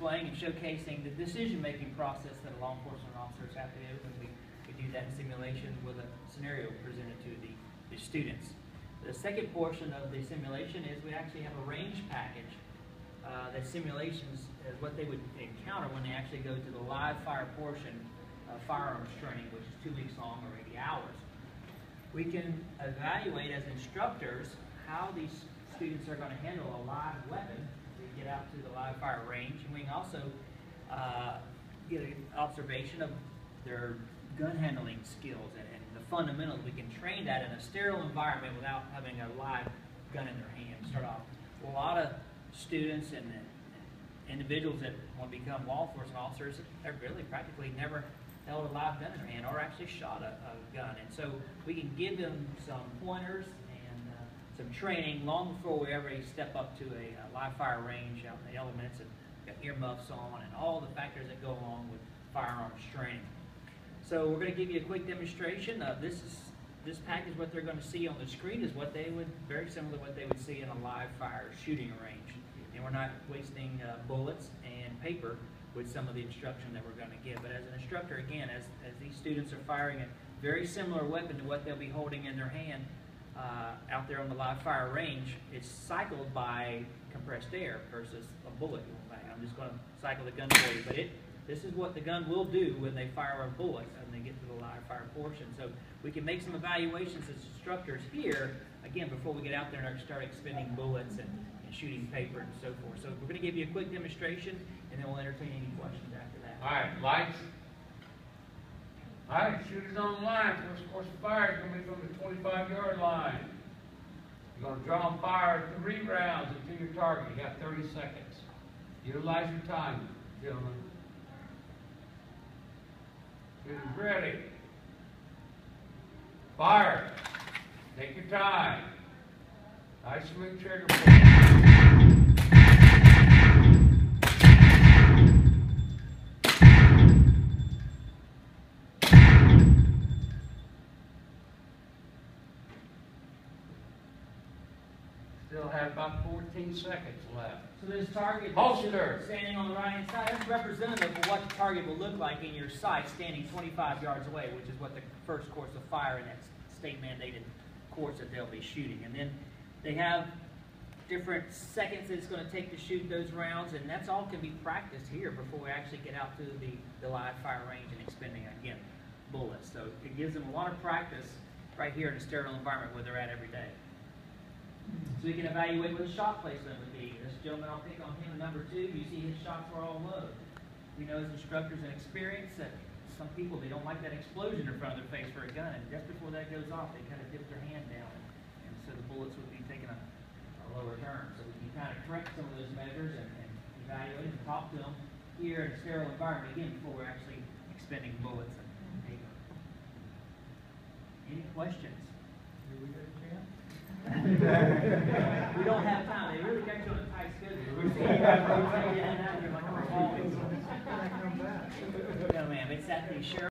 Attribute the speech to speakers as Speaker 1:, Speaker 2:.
Speaker 1: displaying and showcasing the decision-making process that law enforcement officers have to do when we do that in simulation with a scenario presented to the students. The second portion of the simulation is we actually have a range package that simulations is what they would encounter when they actually go to the live fire portion of firearms training, which is 2 weeks long or 80 hours. We can evaluate as instructors how these students are going to handle a live weapon as we get out to the live fire range, and we can also get an observation of their gun handling skills and the fundamentals. We can train that in a sterile environment without having a live gun in their hand. Start off. A lot of students and individuals that want to become law enforcement officers have really practically never held a live gun in their hand or actually shot a gun. And so we can give them some pointers and some training long before we ever step up to a live fire range out in the elements and got earmuffs on and all the factors that go along with firearms training. So we're going to give you a quick demonstration. This package, what they're going to see on the screen is what they would, very similar to what they would see in a live fire shooting range. And we're not wasting bullets and paper with some of the instruction that we're going to give. But as an instructor, again, as these students are firing a very similar weapon to what they'll be holding in their hand out there on the live fire range, it's cycled by compressed air versus a bullet. I'm just going to cycle the gun for you, but this is what the gun will do when they fire a bullet and they get to the live fire portion. So we can make some evaluations as instructors here, again, before we get out there and start expending bullets and shooting paper and so forth. So we're going to give you a quick demonstration, and then we'll entertain any questions after that.
Speaker 2: All right, lights. All right, shooters on the line. First course of fire is going to be from the 25-yard line. You're going to draw and fire 3 rounds into your target. You got 30 seconds. Utilize your time, gentlemen. Shooters ready. Fire. Take your time. Nice swing trigger pull. Still have about 14 seconds left.
Speaker 1: So this target
Speaker 2: holster
Speaker 1: standing on the right-hand side, that's representative of what the target will look like in your sight standing 25 yards away, which is what the first course of fire in that state-mandated course that they'll be shooting. And then they have different seconds that it's going to take to shoot those rounds, and that's all can be practiced here before we actually get out to the live fire range and expending, again, bullets. So it gives them a lot of practice right here in a sterile environment where they're at every day. So we can evaluate what the shot placement would be. This gentleman, I'll pick on him, number 2. You see his shots were all low. We know as instructors and experience that some people, they don't like that explosion in front of their face for a gun, and just before that goes off, they kind of dip their hand down, and so the bullets would be taking a lower turn. So we can kind of correct some of those measures and evaluate and talk to them here in a sterile environment, again, before we're actually expending bullets and paper. Any questions?
Speaker 3: Do we get a chance?
Speaker 1: We don't have time. They really got you on a tight schedule. We're seeing you guys rotate in and out here like a revolving.
Speaker 3: When I come back.
Speaker 1: No, ma'am. It's at the sheriff.